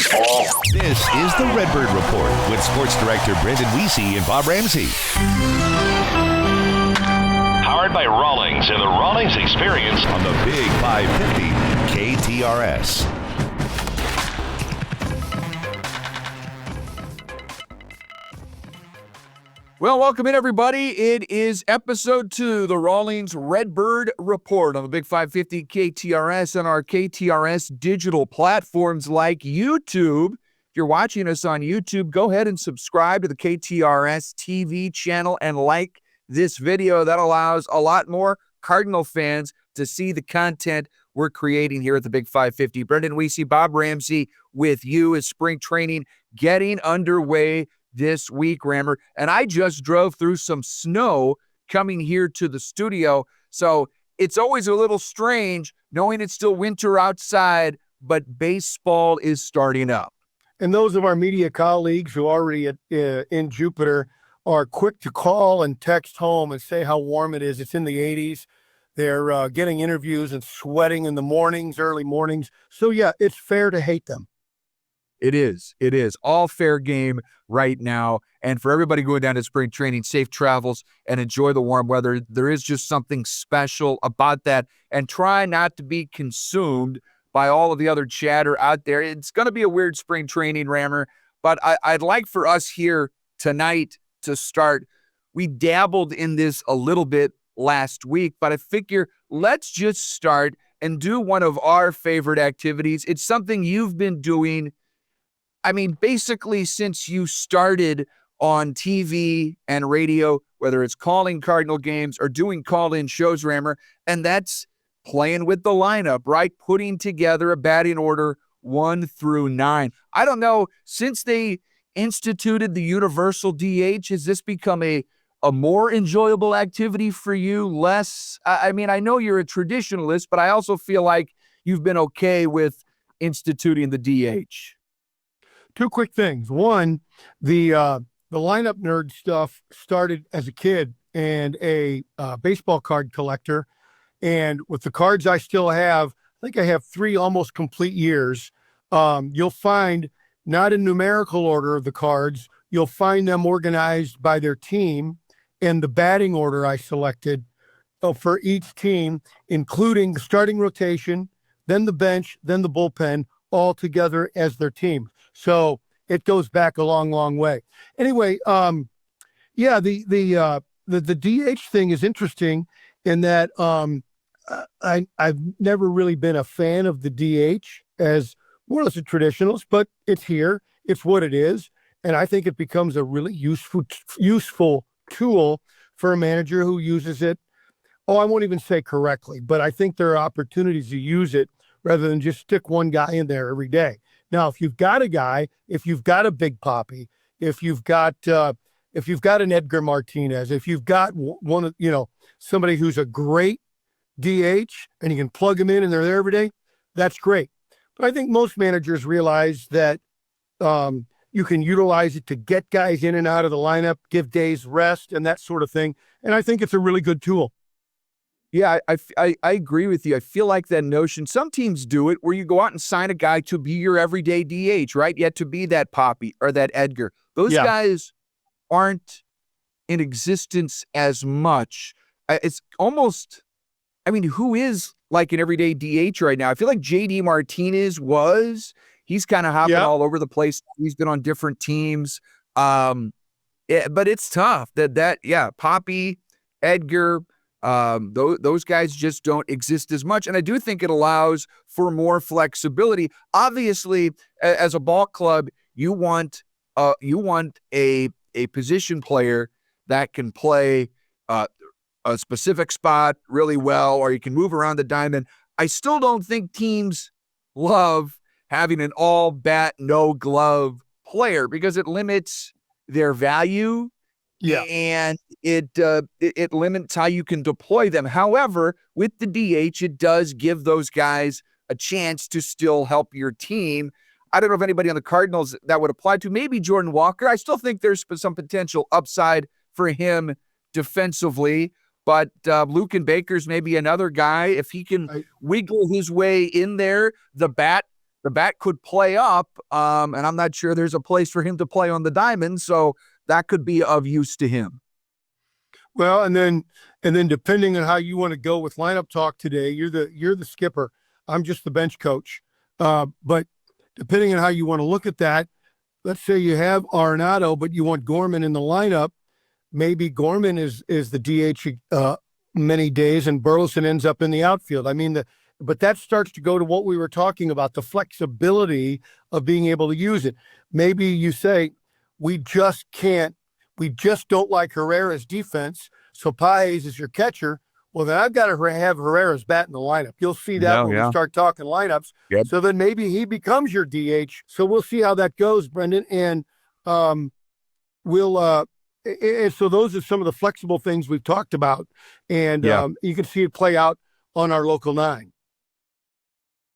Baseball. This is the Redbird Report with Sports Director Wiese and Bob Ramsey. Powered by Rawlings and the Rawlings Experience On the Big 550 KTRS. Well, welcome in, everybody. It is episode 2, the Rawlings Redbird Report on the Big 550 KTRS and our KTRS digital platforms like YouTube. If you're watching us on YouTube, go ahead and subscribe to the KTRS TV channel and like this video. That allows a lot more Cardinal fans to see the content we're creating here at the Big 550. Wiese, Bob Ramsey with you as spring training getting underway this week, Rammer. And I just drove through some snow coming here to the studio. So it's always a little strange knowing it's still winter outside, but baseball is starting up. And those of our media colleagues who are already in Jupiter are quick to call and text home and say how warm it is. It's in the 80s. They're getting interviews and sweating in the mornings, early mornings. So, yeah, it's fair to hate them. It is. It is. All fair game right now. And for everybody going down to spring training, safe travels and enjoy the warm weather. There is just something special about that. And try not to be consumed by all of the other chatter out there. It's going to be a weird spring training, Rammer. But I'd like for us here tonight to start. We dabbled in this a little bit last week, but I figure let's just start and do one of our favorite activities. It's something you've been doing, basically since you started on TV and radio, whether it's calling Cardinal games or doing call-in shows, Rammer, and that's playing with the lineup, right? Putting together a batting order 1 through 9. I don't know, since they instituted the universal DH, has this become a more enjoyable activity for you? Less? I know you're a traditionalist, but I also feel like you've been okay with instituting the DH. Two quick things. One, the lineup nerd stuff started as a kid and a baseball card collector. And with the cards I still have, I think I have 3 almost complete years. You'll find, not in numerical order of the cards, you'll find them organized by their team and the batting order I selected for each team, including the starting rotation, then the bench, then the bullpen, all together as their team. So it goes back a long, long way. Anyway, the DH thing is interesting in that I've never really been a fan of the DH as more or less a traditionalist, but it's here. It's what it is. And I think it becomes a really useful tool for a manager who uses it. Oh, I won't even say correctly, but I think there are opportunities to use it rather than just stick one guy in there every day. Now, if you've got a guy, if you've got a Big Papi, if you've got an Edgar Martinez, if you've got somebody who's a great DH and you can plug them in and they're there every day, that's great. But I think most managers realize that you can utilize it to get guys in and out of the lineup, give days rest and that sort of thing. And I think it's a really good tool. Yeah, I agree with you. I feel like that notion, some teams do it where you go out and sign a guy to be your everyday DH, right? Yet to be that Papi or that Edgar. Those guys aren't in existence as much. It's almost, who is like an everyday DH right now? I feel like J.D. Martinez was. He's kind of hopping all over the place. He's been on different teams. But it's tough. Papi, Edgar, those guys just don't exist as much. And I do think it allows for more flexibility. Obviously, as a ball club, you want a position player that can play a specific spot really well, or you can move around the diamond. I still don't think teams love having an all bat, no glove player because it limits their value. Yeah. And it limits how you can deploy them. However, with the DH, it does give those guys a chance to still help your team. I don't know if anybody on the Cardinals that would apply to. Maybe Jordan Walker. I still think there's some potential upside for him defensively. But Luke and Baker's maybe another guy. If he can wiggle his way in there, the bat the bat could play up, and I'm not sure there's a place for him to play on the diamond, so that could be of use to him. Well, and then depending on how you want to go with lineup talk today, you're the skipper. I'm just the bench coach. But depending on how you want to look at that, let's say you have Arenado, but you want Gorman in the lineup. Maybe Gorman is the DH many days, and Burleson ends up in the outfield. I mean, but that starts to go to what we were talking about, the flexibility of being able to use it. Maybe you say, we just don't like Herrera's defense, so Paez is your catcher. Well, then I've got to have Herrera's bat in the lineup. You'll see that when we start talking lineups. Yep. So then maybe he becomes your DH. So we'll see how that goes, Brendan. And so those are some of the flexible things we've talked about. And you can see it play out on our local 9.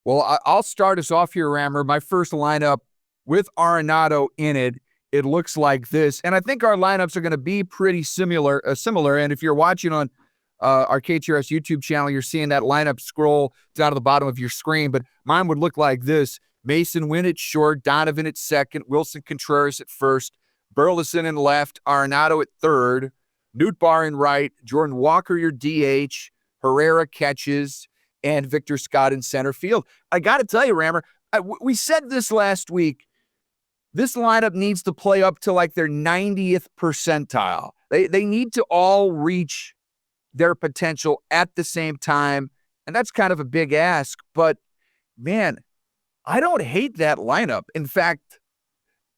Well, I'll start us off here, Rammer. My first lineup with Arenado in it, it looks like this. And I think our lineups are going to be pretty similar. And if you're watching on our KTRS YouTube channel, you're seeing that lineup scroll down to the bottom of your screen. But mine would look like this. Mason Wynn at short, Donovan at second, Wilson Contreras at first, Burleson in left, Arenado at third, Nootbaar in right, Jordan Walker your DH, Herrera catches, and Victor Scott in center field. I got to tell you, Rammer, we said this last week. This lineup needs to play up to like their 90th percentile. They need to all reach their potential at the same time, and that's kind of a big ask. But, man, I don't hate that lineup. In fact,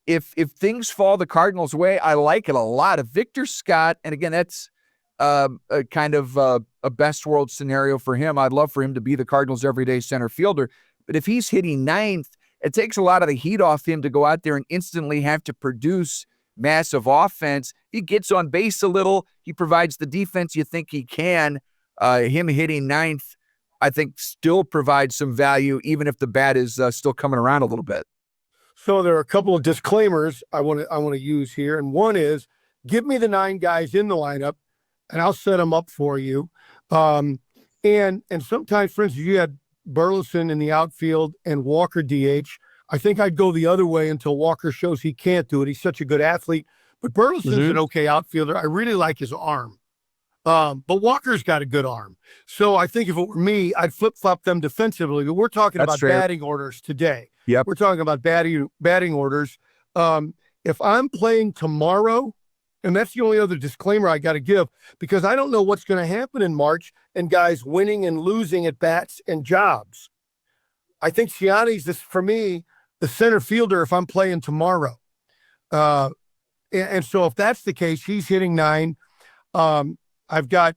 if things fall the Cardinals' way, I like it a lot. Of Victor Scott, and again, that's a kind of a best world scenario for him. I'd love for him to be the Cardinals' everyday center fielder. But if he's hitting 9th, it takes a lot of the heat off him to go out there and instantly have to produce massive offense. He gets on base a little. He provides the defense you think he can. Him hitting 9th, I think, still provides some value, even if the bat is still coming around a little bit. So there are a couple of disclaimers I want to use here. And one is, give me the 9 guys in the lineup, and I'll set them up for you. And sometimes, for instance, you had Burleson in the outfield and Walker DH. I think I'd go the other way until Walker shows he can't do it. He's such a good athlete. But Burleson's an okay outfielder. I really like his arm. But Walker's got a good arm. So I think if it were me, I'd flip-flop them defensively. But we're talking about batting orders today. Yep. We're talking about batting orders. If I'm playing tomorrow, and that's the only other disclaimer I got to give, because I don't know what's going to happen in March and guys winning and losing at bats and jobs. I think Siani's, for me, the center fielder if I'm playing tomorrow. And so if that's the case, he's hitting 9. I've got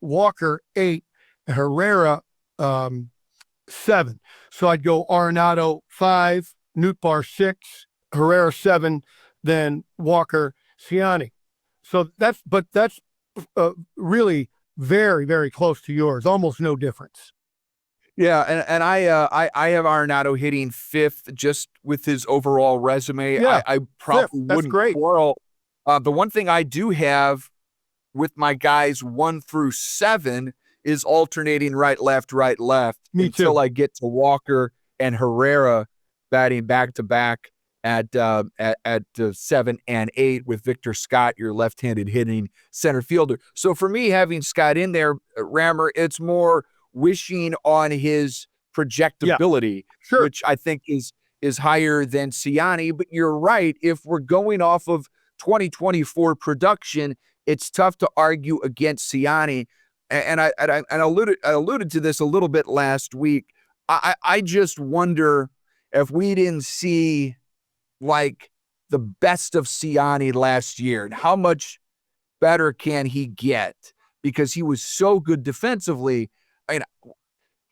Walker 8, Herrera 7. So I'd go Arenado 5, Nootbaar 6, Herrera 7, then Walker, Siani. So that's really very, very close to yours. Almost no difference. Yeah, and I have Arenado hitting 5th just with his overall resume. Yeah, I probably wouldn't quarrel. The one thing I do have with my guys 1 through 7 is alternating right, left until I get to Walker and Herrera batting back-to-back at 7 and 8 with Victor Scott, your left-handed hitting center fielder. So for me, having Scott in there, Rammer, it's more wishing on his projectability, which I think is higher than Siani. But you're right. If we're going off of 2024 production, it's tough to argue against Siani. And I alluded to this a little bit last week. I just wonder if we didn't see like the best of Siani last year, and how much better can he get? Because he was so good defensively. I mean,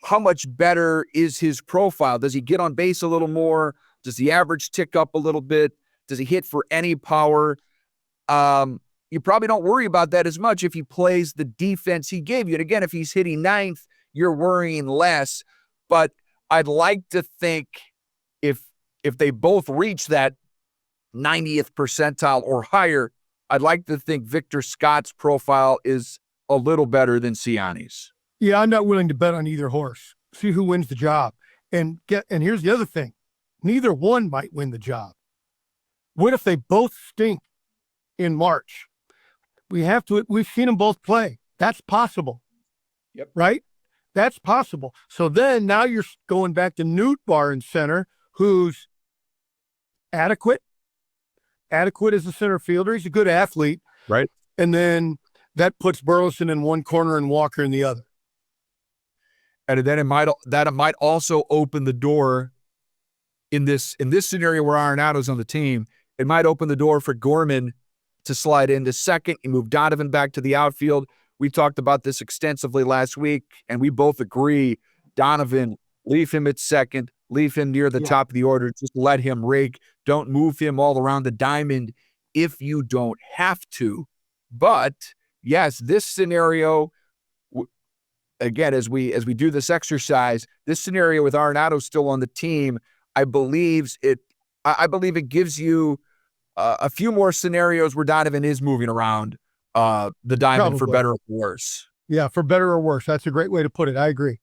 how much better is his profile? Does he get on base a little more? Does the average tick up a little bit? Does he hit for any power? You probably don't worry about that as much if he plays the defense he gave you. And again, if he's hitting 9th, you're worrying less. But I'd like to think if they both reach that 90th percentile or higher, I'd like to think Victor Scott's profile is a little better than Siani's. Yeah, I'm not willing to bet on either horse. See who wins the job. And here's the other thing. Neither one might win the job. What if they both stink in March? We've seen them both play. That's possible. Yep. Right? That's possible. So then now you're going back to Nootbaar in center, who's adequate as a center fielder. He's a good athlete. Right. And then that puts Burleson in one corner and Walker in the other. And then it might also open the door in this scenario where Arenado's on the team. It might open the door for Gorman to slide into second. You move Donovan back to the outfield. We talked about this extensively last week, and we both agree. Donovan, leave him at second, leave him near the top of the order. Just let him rake. Don't move him all around the diamond if you don't have to. But yes, this scenario, again, as we do this exercise, this scenario with Arenado still on the team, I believe it gives you a few more scenarios where Donovan is moving around the diamond. Probably. For better or worse. Yeah, for better or worse. That's a great way to put it. I agree.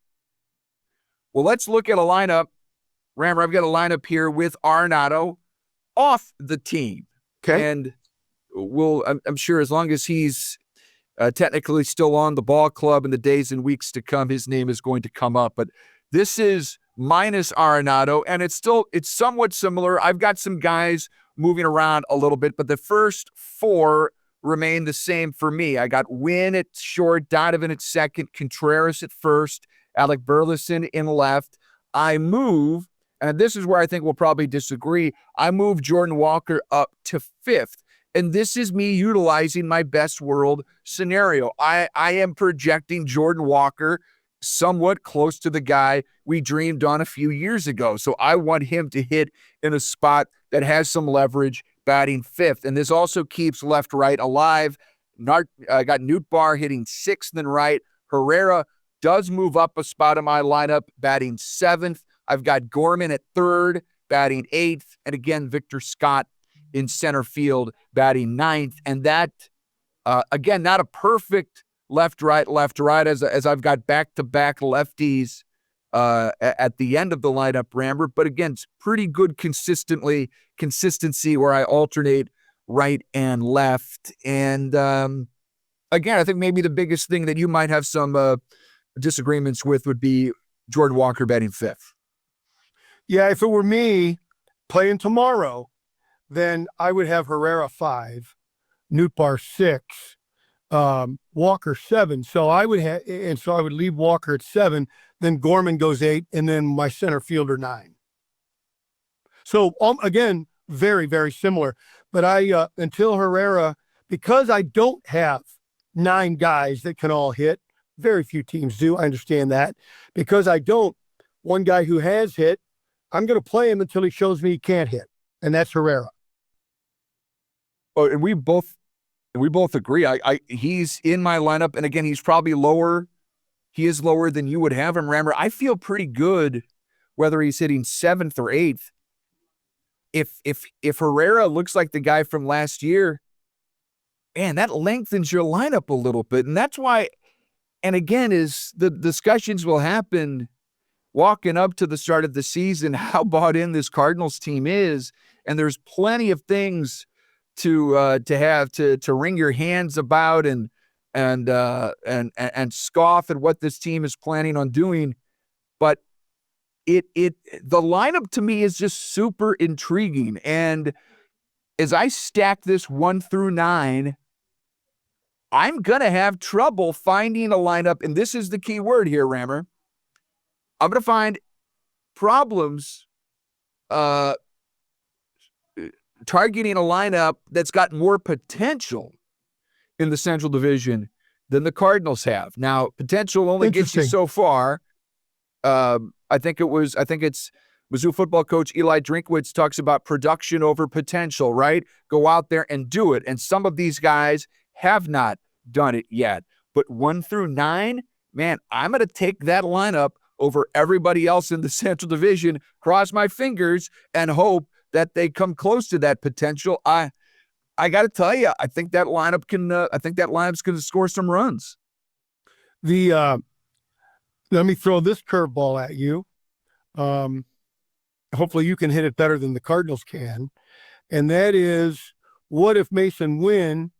Well, let's look at a lineup. Rammer, I've got a lineup here with Arenado off the team. Okay. And I'm sure as long as he's technically still on the ball club in the days and weeks to come, his name is going to come up. But this is minus Arenado, and it's somewhat similar. I've got some guys moving around a little bit, but the first four remain the same for me. I got Wynn at short, Donovan at second, Contreras at first, Alec Burleson in left. I move, and this is where I think we'll probably disagree, I move Jordan Walker up to fifth. And this is me utilizing my best world scenario. I am projecting Jordan Walker somewhat close to the guy we dreamed on a few years ago. So I want him to hit in a spot that has some leverage, batting fifth. And this also keeps left-right alive. I got Nootbaar hitting sixth and right. Herrera does move up a spot in my lineup, batting seventh. I've got Gorman at third, batting eighth. And again, Victor Scott in center field, batting ninth. And that, again, not a perfect left-right, as I've got back-to-back lefties at the end of the lineup, Ramber. But again, it's pretty good consistency where I alternate right and left. And again, I think maybe the biggest thing that you might have some disagreements with would be Jordan Walker batting fifth. Yeah, if it were me playing tomorrow, then I would have Herrera 5, Nootbaar 6, Walker 7. So I would leave Walker at 7, then Gorman goes 8, and then my center fielder 9. So again, very, very similar. But until Herrera, because I don't have 9 guys that can all hit, very few teams do. I understand that. Because I don't, one guy who has hit, I'm going to play him until he shows me he can't hit, and that's Herrera. Oh, and we both agree. He's in my lineup, and again, he's probably lower. He is lower than you would have him, Rammer. I feel pretty good whether he's hitting seventh or eighth. If Herrera looks like the guy from last year, man, that lengthens your lineup a little bit, and that's why. And again, is the discussions will happen walking up to the start of the season, how bought in this Cardinals team is, and there's plenty of things to wring your hands about and scoff at what this team is planning on doing. But the lineup to me is just super intriguing. And as I stack this 1 through 9, I'm gonna have trouble finding a lineup, and this is the key word here, Rammer. I'm gonna find problems targeting a lineup that's got more potential in the Central Division than the Cardinals have. Now, potential only gets you so far. I think it's Mizzou football coach Eli Drinkwitz talks about production over potential, right? Go out there and do it. And some of these guys have not done it yet. But 1 through 9, man, I'm going to take that lineup over everybody else in the Central Division, cross my fingers, and hope that they come close to that potential. I got to tell you, I think that lineup lineup's going to score some runs. Let me throw this curveball at you. Hopefully you can hit it better than the Cardinals can. And that is, what if Mason Wynn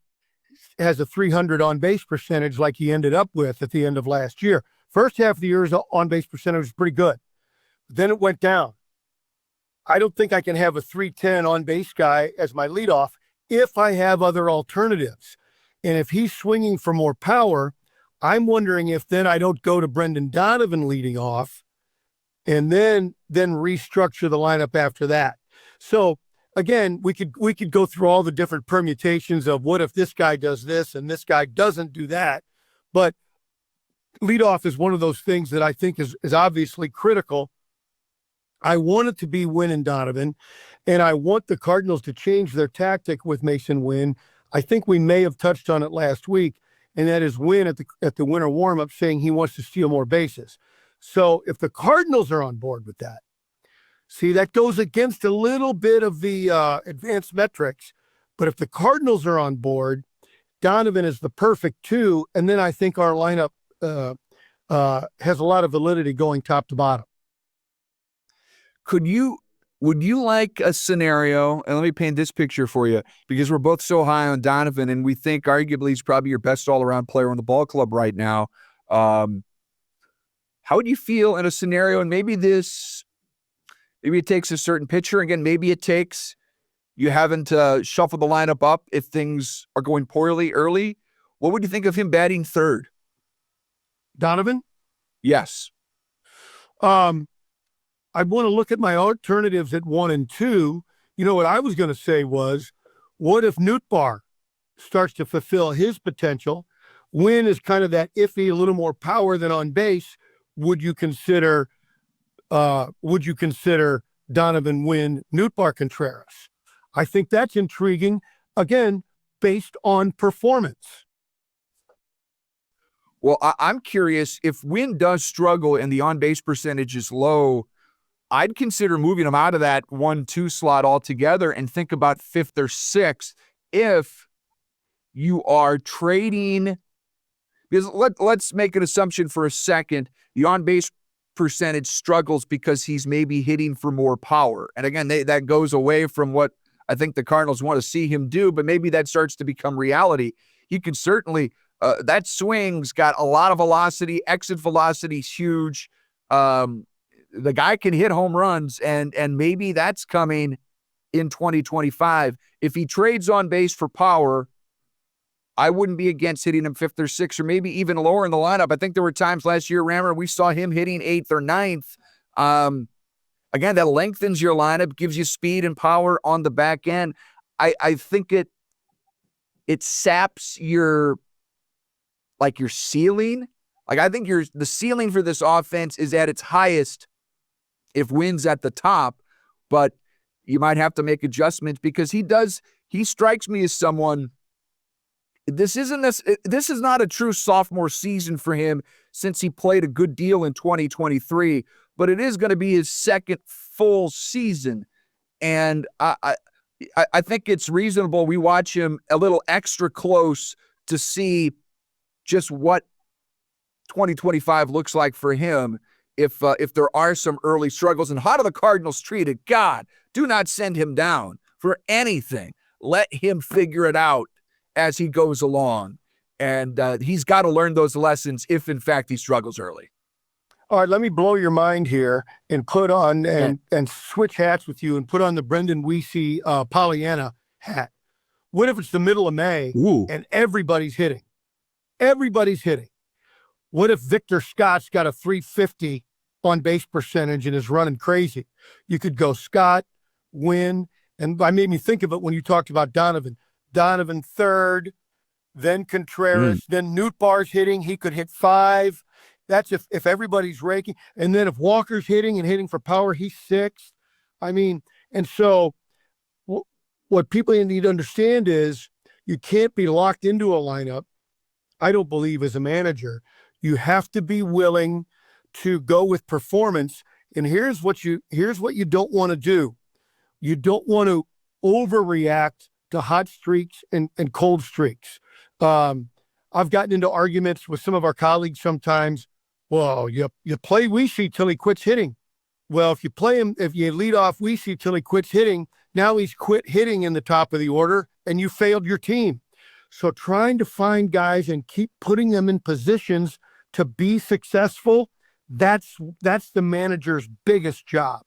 has a 300 on-base percentage like he ended up with at the end of last year? First half of the year's on-base percentage was pretty good. Then it went down. I don't think I can have a 310 on-base guy as my leadoff if I have other alternatives. And if he's swinging for more power, I'm wondering if then I don't go to Brendan Donovan leading off and then restructure the lineup after that. So again, we could go through all the different permutations of what if this guy does this and this guy doesn't do that. But leadoff is one of those things that I think is obviously critical. I want it to be Wynn and Donovan, and I want the Cardinals to change their tactic with Mason Wynn. I think we may have touched on it last week, and that is Wynn at the winter warm-up saying he wants to steal more bases. So if the Cardinals are on board with that, see, that goes against a little bit of the advanced metrics, but if the Cardinals are on board, Donovan is the perfect 2, and then I think our lineup has a lot of validity going top to bottom. Would you like a scenario, and let me paint this picture for you, because we're both so high on Donovan, and we think arguably he's probably your best all-around player on the ball club right now. How would you feel in a scenario, and maybe it takes a certain pitcher, again, maybe it takes you having to shuffle the lineup up if things are going poorly early. What would you think of him batting third? Donovan? Yes. I'd want to look at my alternatives at 1 and 2. You know, what I was going to say was, what if Nootbaar starts to fulfill his potential? Wynn is kind of that iffy, a little more power than on base. Would you consider Donovan, Wynn, Nootbaar, Contreras? I think that's intriguing, again, based on performance. Well, I'm curious, if Wynn does struggle and the on-base percentage is low, I'd consider moving him out of that 1-2 slot altogether and think about 5th or 6th if you are trading. Because let's make an assumption for a second. The on-base percentage struggles because he's maybe hitting for more power. And again, that goes away from what I think the Cardinals want to see him do, but maybe that starts to become reality. He can certainly, that swing's got a lot of velocity. Exit velocity's huge. The guy can hit home runs, and maybe that's coming in 2025. If he trades on base for power, I wouldn't be against hitting him 5th or 6th, or maybe even lower in the lineup. I think there were times last year, Rammer, we saw him hitting 8th or 9th. Again, that lengthens your lineup, gives you speed and power on the back end. I think it saps your ceiling. Like, I think the ceiling for this offense is at its highest if Wynn's at the top, but you might have to make adjustments because he strikes me as someone. This is not a true sophomore season for him since he played a good deal in 2023, but it is going to be his second full season. And I think it's reasonable we watch him a little extra close to see just what 2025 looks like for him if there are some early struggles. And how do the Cardinals treat it? God, do not send him down for anything. Let him figure it out as he goes along. And he's got to learn those lessons if, in fact, he struggles early. All right, let me blow your mind here and put on and switch hats with you and put on the Brendan Wiese Pollyanna hat. What if it's the middle of May and everybody's hitting? Everybody's hitting. What if Victor Scott's got a 350 on base percentage and is running crazy? You could go Scott, Wynn, and I made me think of it when you talked about Donovan. Donovan third, then Contreras, then Nootbaar's hitting. He could hit 5. That's if everybody's raking. And then if Walker's hitting and hitting for power, he's 6th. I mean, and so what people need to understand is you can't be locked into a lineup, I don't believe, as a manager. You have to be willing to go with performance. And here's what you don't want to do. You don't want to overreact to hot streaks and cold streaks. I've gotten into arguments with some of our colleagues sometimes. Well, you play Wiese till he quits hitting. Well, if you play him, if you lead off Wiese till he quits hitting, now he's quit hitting in the top of the order, and you failed your team. So trying to find guys and keep putting them in positions to be successful, that's the manager's biggest job.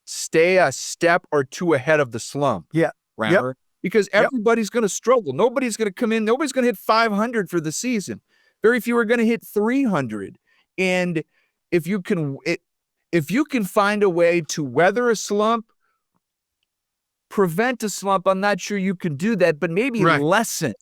Stay a step or two ahead of the slump. Yeah. Rammer. Yep. Because everybody's going to struggle. Nobody's going to come in. Nobody's going to hit 500 for the season. Very few are going to hit 300. And if you can find a way to weather a slump, prevent a slump, I'm not sure you can do that, but maybe lessen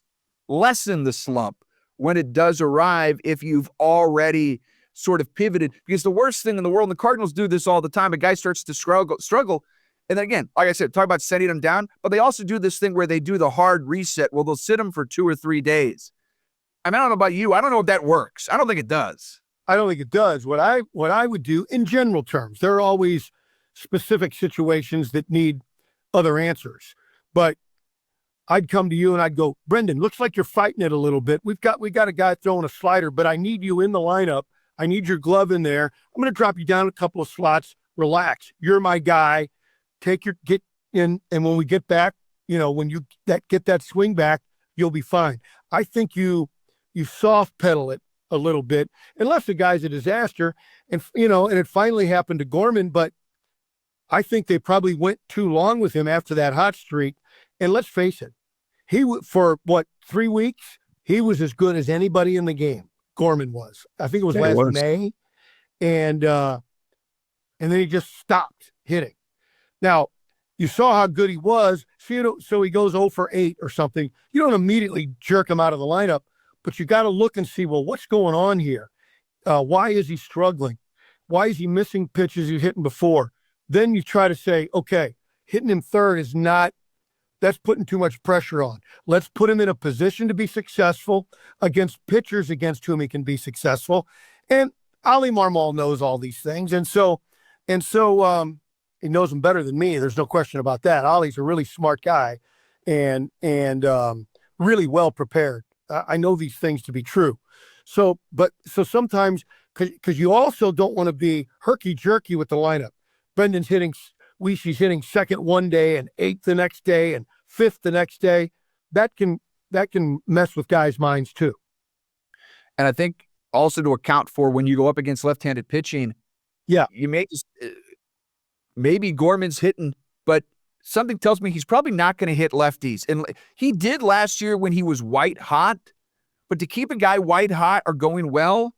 the slump when it does arrive if you've already sort of pivoted. Because the worst thing in the world, and the Cardinals do this all the time, a guy starts to struggle. And then again, like I said, talk about sending them down, but they also do this thing where they do the hard reset. Well, they'll sit them for 2 or 3 days. I mean, I don't know about you. I don't know if that works. I don't think it does. I don't think it does. What I would do in general terms, there are always specific situations that need other answers. But I'd come to you and I'd go, Brendan, looks like you're fighting it a little bit. We got a guy throwing a slider, but I need you in the lineup. I need your glove in there. I'm going to drop you down a couple of slots. Relax. You're my guy. Get in, and when we get back, when you get that swing back, you'll be fine. I think you soft pedal it a little bit, unless the guy's a disaster, and it finally happened to Gorman, but I think they probably went too long with him after that hot streak. And let's face it, for 3 weeks, he was as good as anybody in the game. Gorman was. I think it was last May, and then he just stopped hitting. Now, you saw how good he was, so he goes 0 for 8 or something. You don't immediately jerk him out of the lineup, but you got to look and see, well, what's going on here? Why is he struggling? Why is he missing pitches he's hitting before? Then you try to say, okay, hitting him third that's putting too much pressure on. Let's put him in a position to be successful against pitchers against whom he can be successful. And Ali Marmol knows all these things. And so he knows them better than me. There's no question about that. Ollie's a really smart guy and really well prepared. I know these things to be true. So sometimes, because you also don't want to be herky-jerky with the lineup. Brendan's hitting, Wiese's hitting second one day and 8th the next day and 5th the next day. That can mess with guys' minds too. And I think also to account for when you go up against left-handed pitching, you may just maybe Gorman's hitting, but something tells me he's probably not going to hit lefties. And he did last year when he was white hot, but to keep a guy white hot or going well,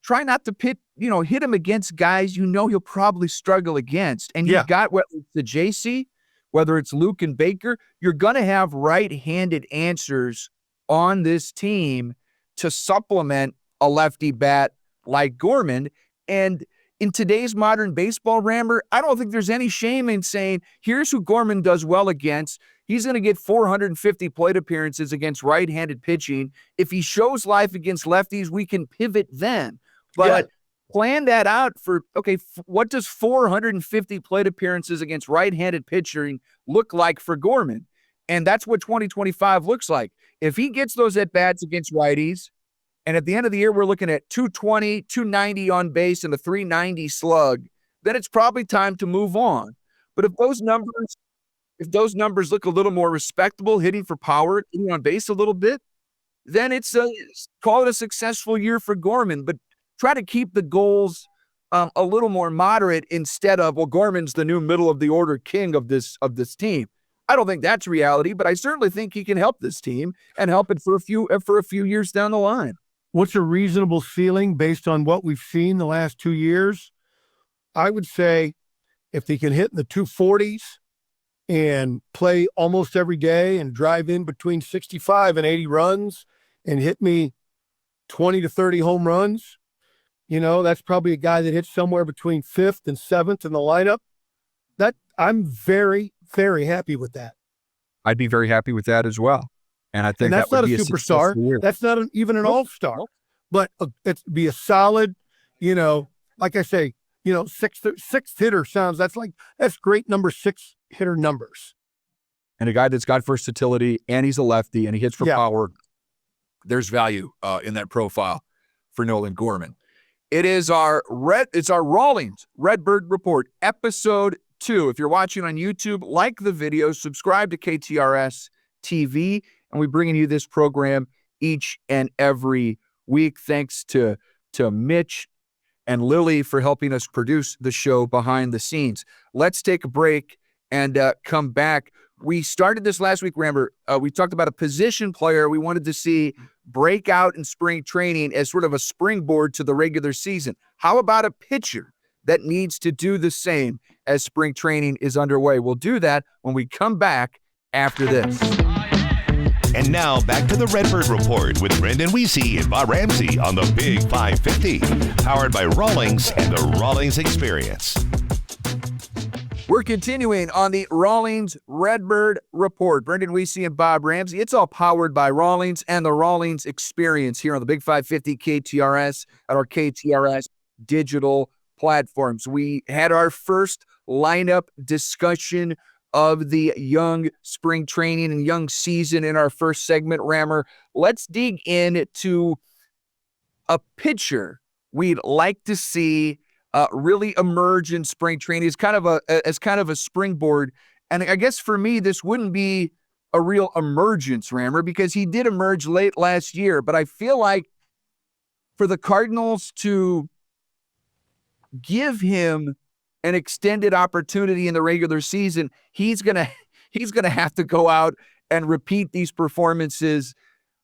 try not to hit him against guys he'll probably struggle against. And you've got whether it's the JC, whether it's Luke and Baker, you're going to have right-handed answers on this team to supplement a lefty bat like Gorman. And in today's modern baseball, Rammer, I don't think there's any shame in saying, here's who Gorman does well against. He's going to get 450 plate appearances against right-handed pitching. If he shows life against lefties, we can pivot then. But plan that out for, what does 450 plate appearances against right-handed pitching look like for Gorman? And that's what 2025 looks like. If he gets those at-bats against righties, and at the end of the year, we're looking at 220, 290 on base and a 390 slug, then it's probably time to move on. But if those numbers look a little more respectable, hitting for power, hitting on base a little bit, then call it a successful year for Gorman. But try to keep the goals a little more moderate instead of, Gorman's the new middle of the order king of this team. I don't think that's reality, but I certainly think he can help this team and help it for a few years down the line. What's a reasonable ceiling based on what we've seen the last 2 years? I would say if they can hit in the 240s and play almost every day and drive in between 65 and 80 runs and hit me 20 to 30 home runs, that's probably a guy that hits somewhere between 5th and 7th in the lineup. That I'm very, very happy with that. I'd be very happy with that as well. And I think that's that would not be a superstar. That's not even an all-star, but it's be a solid, like I say, sixth hitter sounds, that's great number 6 hitter numbers. And a guy that's got versatility and he's a lefty and he hits for power. There's value in that profile for Nolan Gorman. It's our Rawlings Redbird Report, episode 2. If you're watching on YouTube, like the video, subscribe to KTRS TV, and we're bringing you this program each and every week. Thanks to Mitch and Lily for helping us produce the show behind the scenes. Let's take a break and come back. We started this last week, remember, we talked about a position player we wanted to see break out in spring training as sort of a springboard to the regular season. How about a pitcher that needs to do the same as spring training is underway? We'll do that when we come back after this. And now back to the Redbird Report with Brendan Wiese and Bob Ramsey on the Big 550, powered by Rawlings and the Rawlings Experience. We're continuing on the Rawlings Redbird Report. Brendan Wiese and Bob Ramsey. It's all powered by Rawlings and the Rawlings Experience here on the Big 550 KTRS at our KTRS digital platforms. We had our first lineup discussion of the young spring training and young season in our first segment, Rammer. Let's dig into a pitcher we'd like to see really emerge in spring training as kind of a springboard. And I guess for me, this wouldn't be a real emergence, Rammer, because he did emerge late last year. But I feel like for the Cardinals to give him an extended opportunity in the regular season, he's gonna have to go out and repeat these performances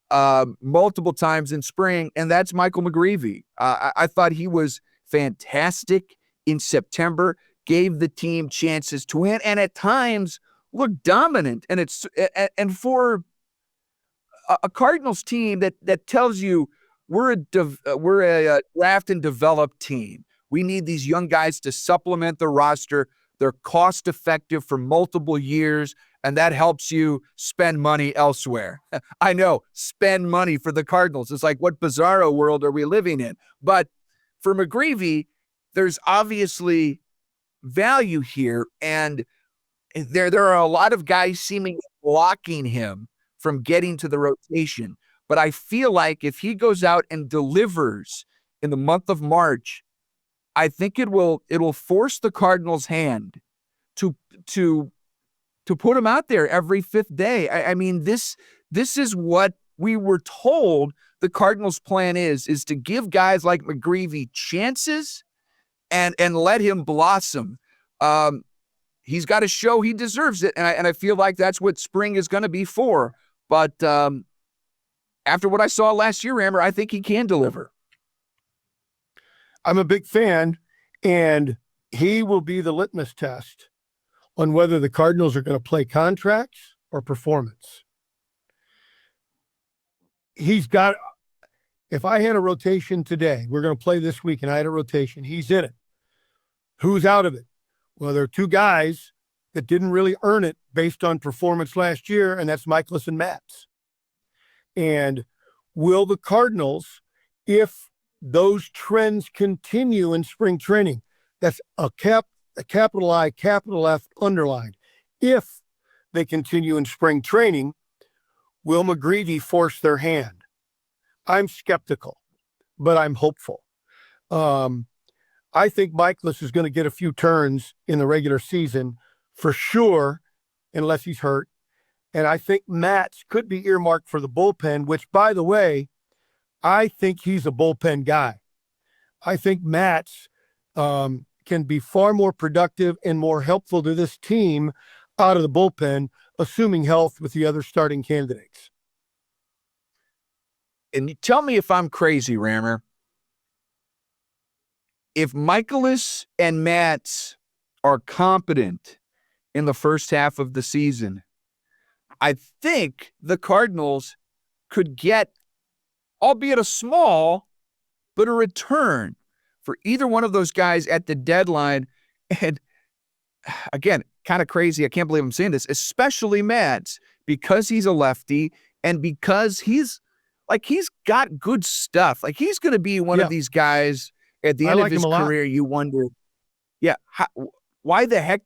multiple times in spring, and that's Michael McGreevy. I thought he was fantastic in September, gave the team chances to win, and at times looked dominant. And for a Cardinals team that tells you we're a draft and develop team. We need these young guys to supplement the roster. They're cost effective for multiple years, and that helps you spend money elsewhere. I know, spend money for the Cardinals. It's like, what bizarro world are we living in? But for McGreevy, there's obviously value here, and there are a lot of guys seemingly blocking him from getting to the rotation. But I feel like if he goes out and delivers in the month of March, I think it'll force the Cardinals' hand to put him out there every fifth day. I mean, this is what we were told the Cardinals' plan is to give guys like McGreevy chances and let him blossom. He's got to show he deserves it, and I feel like that's what spring is going to be for. But after what I saw last year, Rammer, I think he can deliver. I'm a big fan, and he will be the litmus test on whether the Cardinals are going to play contracts or performance. If I had a rotation today, we're going to play this week, and I had a rotation, he's in it. Who's out of it? Well, there are two guys that didn't really earn it based on performance last year, and that's Michaelis and Matz. And will the Cardinals, if those trends continue in spring training, that's a capital I, capital F underlined. If they continue in spring training, will McGreevy force their hand? I'm skeptical, but I'm hopeful. I think Michaelis is going to get a few turns in the regular season for sure, unless he's hurt. And I think Matz could be earmarked for the bullpen, which, by the way, I think he's a bullpen guy. I think Matz can be far more productive and more helpful to this team out of the bullpen, assuming health with the other starting candidates. And you tell me if I'm crazy, Rammer. If Michaelis and Matz are competent in the first half of the season, I think the Cardinals could get, albeit a small, but a return for either one of those guys at the deadline. And again, kind of crazy. I can't believe I'm saying this, especially Matz, because he's a lefty and because he's got good stuff. Like, he's going to be one of these guys at the end of his career. You wonder, why the heck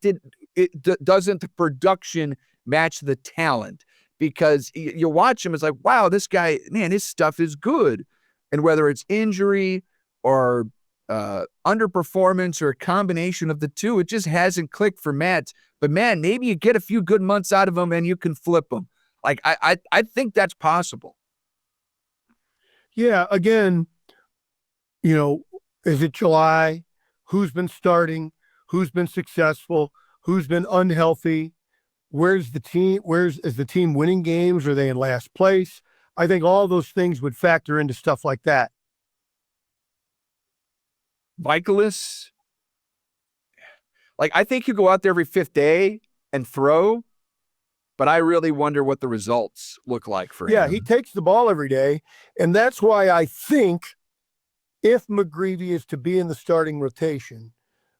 doesn't the production match the talent? Because you watch him, it's like, wow, this guy, man, his stuff is good. And whether it's injury or underperformance or a combination of the two. It just hasn't clicked for Matt. But man, maybe you get a few good months out of him and you can flip him. Like I think that's possible. Yeah, again, is it July? Who's been starting? Who's been successful? Who's been unhealthy? Where's the team? Is the team winning games? Are they in last place? I think all those things would factor into stuff like that. Michaelis, like I think you go out there every fifth day and throw, but I really wonder what the results look like for him. Yeah, he takes the ball every day, and that's why I think if McGreevy is to be in the starting rotation,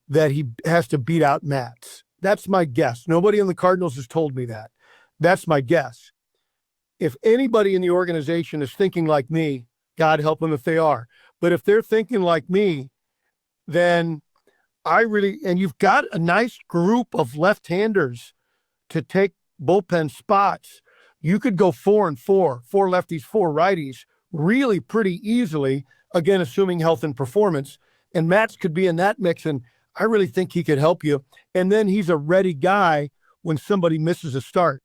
that he has to beat out Matz. That's my guess. Nobody in the Cardinals has told me that. That's my guess. If anybody in the organization is thinking like me, God help them if they are. But if they're thinking like me, then and you've got a nice group of left-handers to take bullpen spots. You could go 4 and 4, 4 lefties, 4 righties, really pretty easily, again, assuming health and performance. And Matz could be in that mix, and I really think he could help you. And then he's a ready guy when somebody misses a start.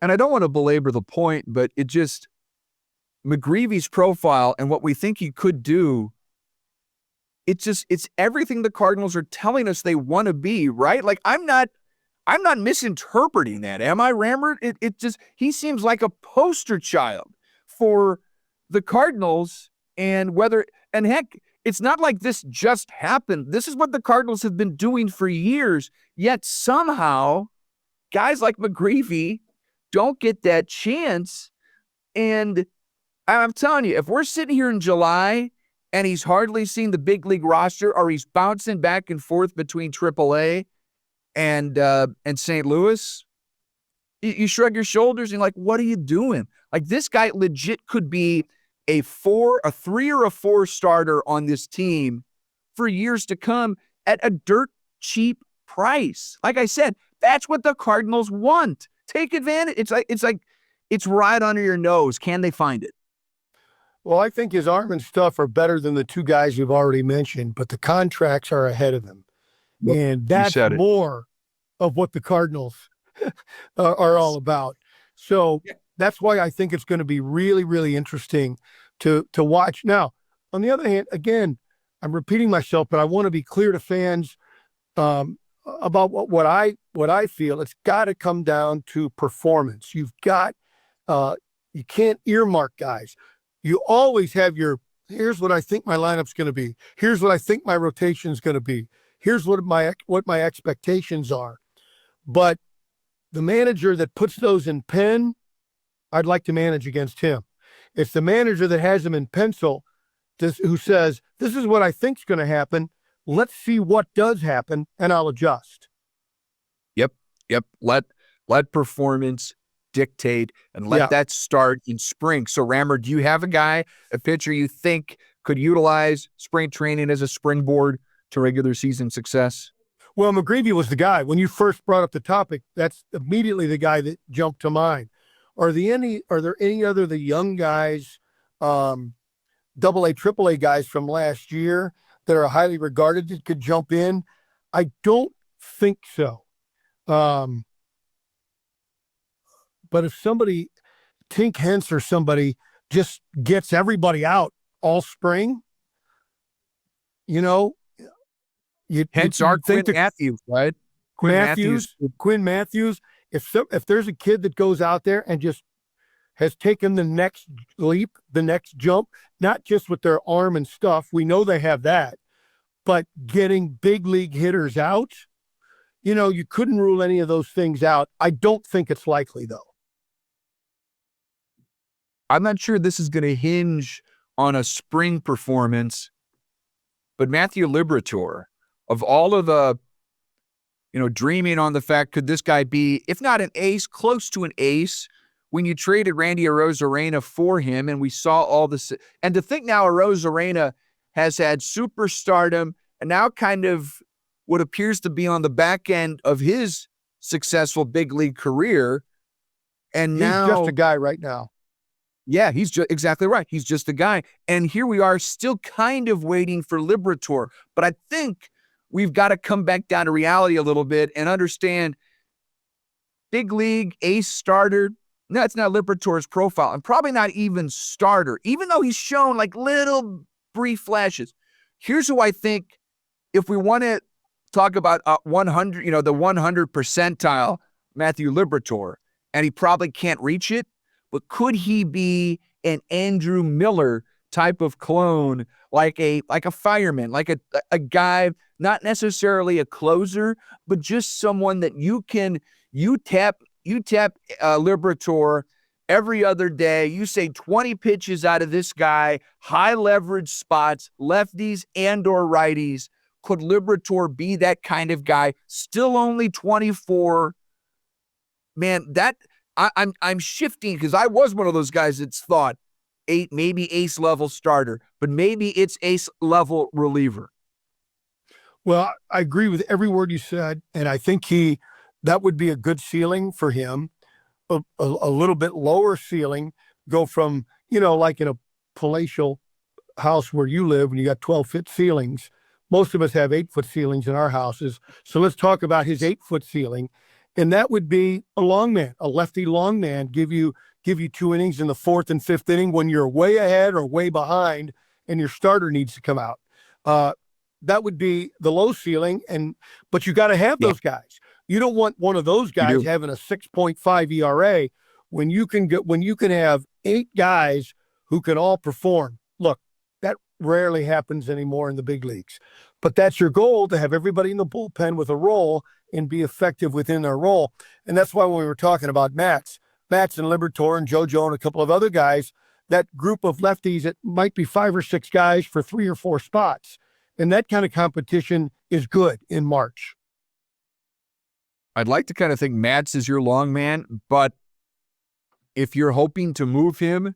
And I don't want to belabor the point, but McGreevy's profile and what we think he could do, it's everything the Cardinals are telling us they want to be, right? Like I'm not misinterpreting that, am I, Rammer? He seems like a poster child for the Cardinals, and heck, it's not like this just happened. This is what the Cardinals have been doing for years, yet somehow guys like McGreevy don't get that chance. And I'm telling you, if we're sitting here in July and he's hardly seen the big league roster, or he's bouncing back and forth between AAA and St. Louis, you shrug your shoulders and you're like, what are you doing? Like this guy legit could be a 3 or a 4 starter on this team for years to come at a dirt cheap price. Like I said, that's what the Cardinals want. Take advantage. It's right under your nose. Can they find it? Well, I think his arm and stuff are better than the 2 guys you've already mentioned, but the contracts are ahead of them. Yep, and that's more of what the Cardinals are all about. So that's why I think it's going to be really, really interesting to watch. Now, on the other hand, again, I'm repeating myself, but I want to be clear to fans about what I feel. It's got to come down to performance. You can't earmark guys. You always have here's what I think my lineup's going to be. Here's what I think my rotation's going to be. Here's what my expectations are. But the manager that puts those in pen, I'd like to manage against him. It's the manager that has them in pencil who says, this is what I think's going to happen. Let's see what does happen, and I'll adjust. Yep. Let performance dictate and let that start in spring. So, Rammer, do you have a pitcher you think could utilize spring training as a springboard to regular season success? Well, McGreevy was the guy. When you first brought up the topic, that's immediately the guy that jumped to mind. Are there any other the young guys, AA, AAA guys from last year that are highly regarded that could jump in? I don't think so. But if somebody, Tink Hence or somebody, just gets everybody out all spring, Hence our Quinn Matthews, right? Quinn Matthews. If there's a kid that goes out there and just has taken the next leap, the next jump, not just with their arm and stuff, we know they have that, but getting big league hitters out, you couldn't rule any of those things out. I don't think it's likely, though. I'm not sure this is going to hinge on a spring performance, but Matthew Liberatore, of all of the, dreaming on the fact, could this guy be, if not an ace, close to an ace, when you traded Randy Arozarena for him, and we saw all this, and to think now Arozarena has had superstardom and now kind of what appears to be on the back end of his successful big league career, and he's now just a guy right now. Yeah, he's exactly right. He's just a guy. And here we are still kind of waiting for Liberatore. But I think we've got to come back down to reality a little bit and understand big league ace starter. No, it's not Liberatore's profile, and probably not even starter, even though he's shown like little brief flashes. Here's who I think, if we want to talk about 100, the 100 percentile, Matthew Liberatore, and he probably can't reach it, but could he be an Andrew Miller type of clone, like a fireman, like a guy, not necessarily a closer, but just someone that you tap Liberatore every other day. You say 20 pitches out of this guy, high leverage spots, lefties and or righties. Could Liberatore be that kind of guy? Still only 24. Man, that I'm shifting, because I was one of those guys that's thought maybe ace level starter, but maybe it's ace level reliever. Well, I agree with every word you said, and I think that would be a good ceiling for him. A little bit lower ceiling, go from, like in a palatial house where you live, when you got 12-foot ceilings. Most of us have 8-foot ceilings in our houses. So let's talk about his 8-foot ceiling. And that would be a long man, a lefty long man, give you 2 innings in the 4th and 5th inning when you're way ahead or way behind and your starter needs to come out. That would be the low ceiling, but you got to have those guys. You don't want one of those guys having a 6.5 ERA when you can have 8 guys who can all perform. Look, that rarely happens anymore in the big leagues. But that's your goal, to have everybody in the bullpen with a role and be effective within their role. And that's why when we were talking about Matz and Liberatore and JoJo and a couple of other guys, that group of lefties, it might be 5 or 6 guys for 3 or 4 spots. And that kind of competition is good in March. I'd like to kind of think Matz is your long man, but if you're hoping to move him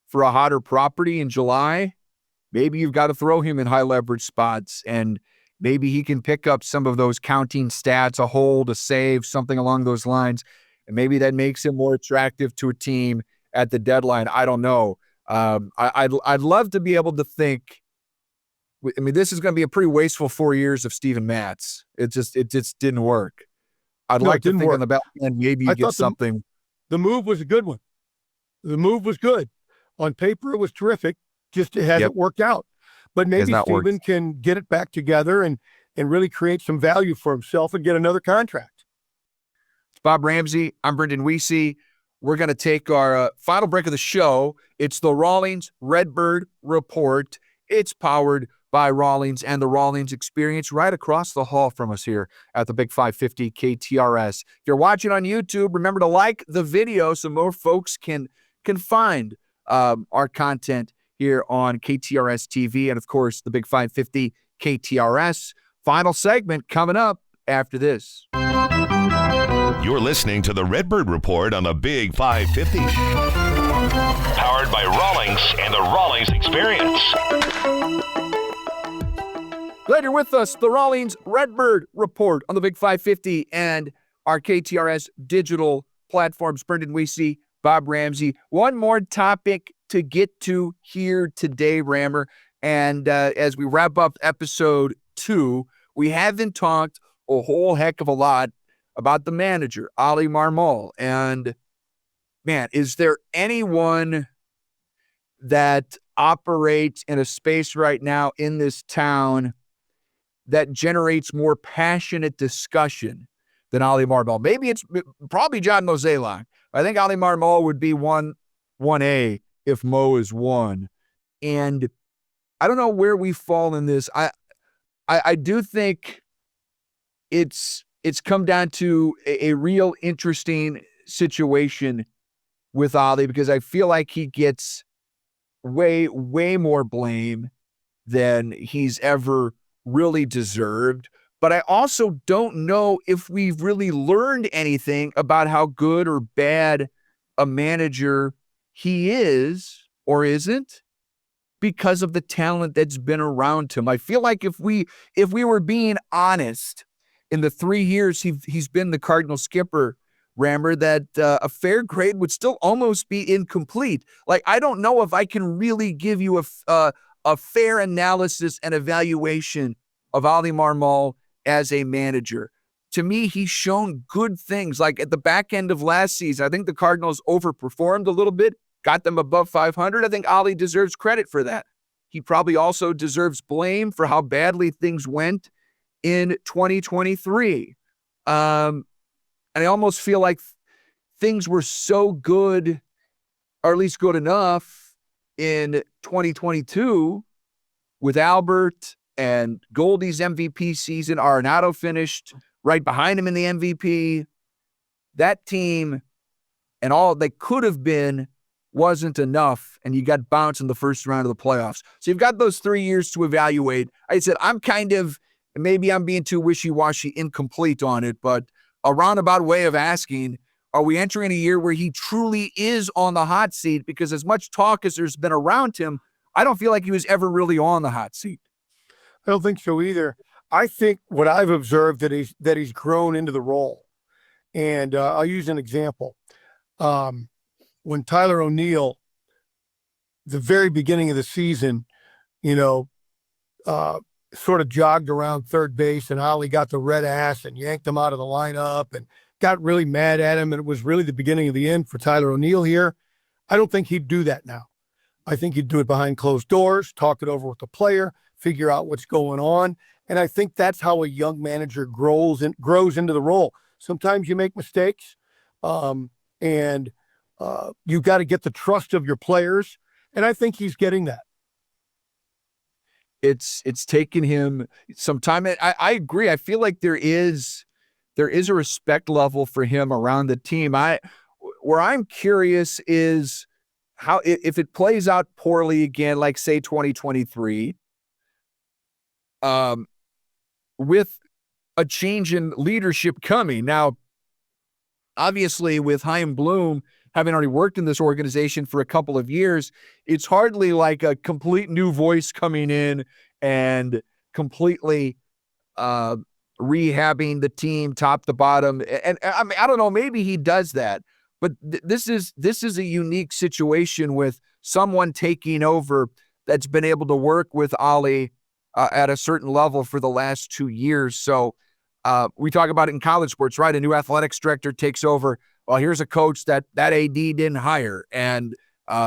for a hotter property in July, maybe you've got to throw him in high leverage spots, and maybe he can pick up some of those counting stats, a hold, a save, something along those lines. And maybe that makes him more attractive to a team at the deadline. I don't know. I'd love to be able to think, this is going to be a pretty wasteful 4 years of Steven Matz. It just didn't work. I'd like to think on the back end, maybe you get something. The move was a good one. The move was good. On paper, it was terrific. Just it hasn't worked out. But maybe Steven can get it back together and really create some value for himself and get another contract. It's Bob Ramsey. I'm Brendan Wiese. We're going to take our final break of the show. It's the Rawlings Redbird Report. It's powered by Rawlings and the Rawlings Experience, right across the hall from us here at the Big 550 KTRS. If you're watching on YouTube, remember to like the video so more folks can find our content here on KTRS TV and, of course, the Big 550 KTRS. Final segment coming up after this. You're listening to the Redbird Report on the Big 550. Powered by Rawlings and the Rawlings Experience. Glad you're with us. The Rawlings Redbird Report on the Big 550 and our KTRS digital platforms. Brendan Wiese, Bob Ramsey. One more topic to get to here today, Rammer. And as we wrap up episode 2, we haven't talked a whole heck of a lot about the manager, Oli Marmol. And, man, is there anyone that operates in a space right now in this town that generates more passionate discussion than Oli Marmol? Maybe it's probably John Mozeliak. I think Oli Marmol would be 1A if Mo is 1. And I don't know where we fall in this. I do think it's come down to a real interesting situation with Oli, because I feel like he gets way more blame than he's ever really deserved. But I also don't know if we've really learned anything about how good or bad a manager he is or isn't because of the talent that's been around him. I feel like if we were being honest, in the 3 years he's been the Cardinal skipper, Rammer, that a fair grade would still almost be incomplete. Like, I don't know if I can really give you a fair analysis and evaluation of Oli Marmol as a manager. To me, he's shown good things. Like at the back end of last season, I think the Cardinals overperformed a little bit, got them above 500. I think Oli deserves credit for that. He probably also deserves blame for how badly things went in 2023. And I almost feel like things were so good, or at least good enough, in 2022 with Albert and Goldie's MVP season. Arenado finished right behind him in the MVP. That team and all they could have been wasn't enough, and you got bounced in the first round of the playoffs. So you've got those 3 years to evaluate. I said, maybe I'm being too wishy-washy, incomplete on it, but a roundabout way of asking, are we entering a year where he truly is on the hot seat? Because as much talk as there's been around him, I don't feel like he was ever really on the hot seat. I don't think so either. I think what I've observed that he's grown into the role. And I'll use an example. When Tyler O'Neill, the very beginning of the season, sort of jogged around third base and Oli got the red ass and yanked him out of the lineup and got really mad at him. And it was really the beginning of the end for Tyler O'Neill here. I don't think he'd do that now. I think he'd do it behind closed doors, talk it over with the player, figure out what's going on. And I think that's how a young manager grows into the role. Sometimes you make mistakes, and you've got to get the trust of your players. And I think he's getting that. It's taken him some time. I agree. I feel like there is a respect level for him around the team. Where I'm curious is how, if it plays out poorly again, like say 2023, with a change in leadership coming. Now, obviously with Chaim Bloom having already worked in this organization for a couple of years, it's hardly like a complete new voice coming in and completely rehabbing the team top to bottom. And I mean, I don't know, maybe he does that, but this is a unique situation with someone taking over that's been able to work with Oli at a certain level for the last 2 years. So we talk about it in college sports, right? A new athletics director takes over. Well, here's a coach that AD didn't hire, and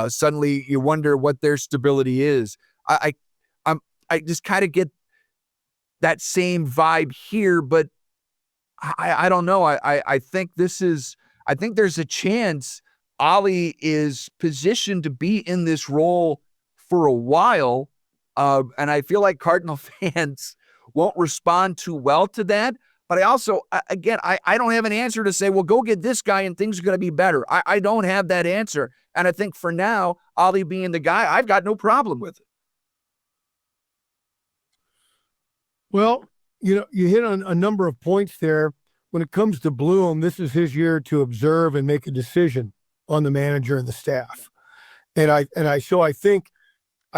suddenly you wonder what their stability is. I just kind of get that same vibe here, but I don't know. I think there's a chance Oli is positioned to be in this role for a while. And I feel like Cardinal fans won't respond too well to that. But I also, again, I don't have an answer to say, well, go get this guy and things are going to be better. I don't have that answer. And I think for now, Oli being the guy, I've got no problem with it. Well, you hit on a number of points there. When it comes to Bloom, this is his year to observe and make a decision on the manager and the staff. And I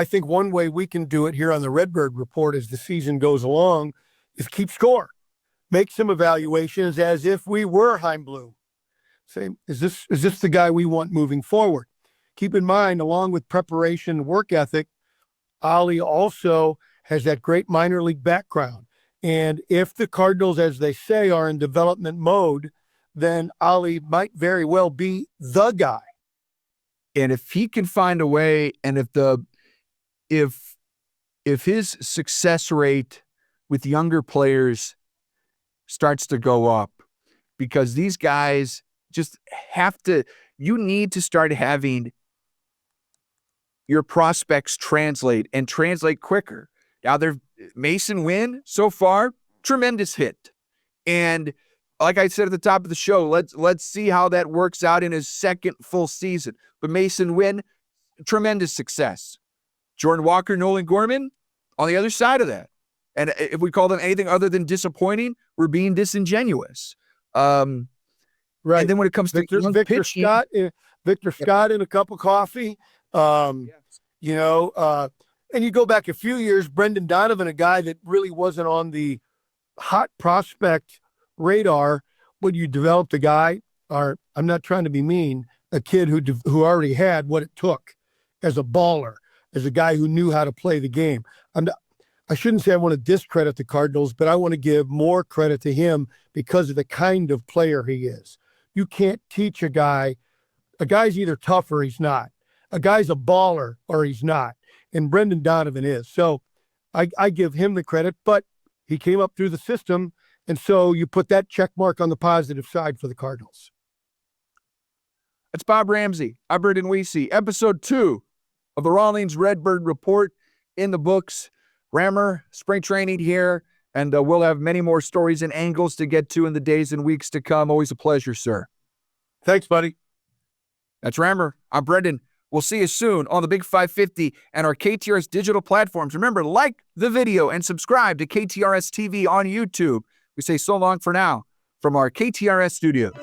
think one way we can do it here on the Redbird Report as the season goes along is keep score, make some evaluations as if we were Chaim Bloom. Say, is this the guy we want moving forward? Keep in mind, along with preparation and work ethic, Oli also has that great minor league background. And if the Cardinals, as they say, are in development mode, then Oli might very well be the guy. And if he can find a way, and if his success rate with younger players starts to go up, because these guys just you need to start having your prospects translate quicker. Now, Mason Wynn, so far, tremendous hit. And like I said at the top of the show, let's see how that works out in his second full season. But Mason Wynn, tremendous success. Jordan Walker, Nolan Gorman, on the other side of that. And if we call them anything other than disappointing, we're being disingenuous. Right. And then when it comes to Victor Scott in a cup of coffee, and you go back a few years, Brendan Donovan, a guy that really wasn't on the hot prospect radar, but you developed a guy are, I'm not trying to be mean, a kid who already had what it took as a baller, as a guy who knew how to play the game. I shouldn't say I want to discredit the Cardinals, but I want to give more credit to him because of the kind of player he is. You can't teach a guy's either tough or he's not. A guy's a baller or he's not. And Brendan Donovan is. So I give him the credit, but he came up through the system. And so you put that check mark on the positive side for the Cardinals. It's Bob Ramsey. I'm Brendan Wiese. Episode 2 of the Rawlings Redbird Report in the books. Rammer, spring training here, and we'll have many more stories and angles to get to in the days and weeks to come. Always a pleasure, sir. Thanks, buddy. That's Rammer. I'm Brendan. We'll see you soon on the Big 550 and our KTRS digital platforms. Remember, like the video and subscribe to KTRS TV on YouTube. We say so long for now from our KTRS studios.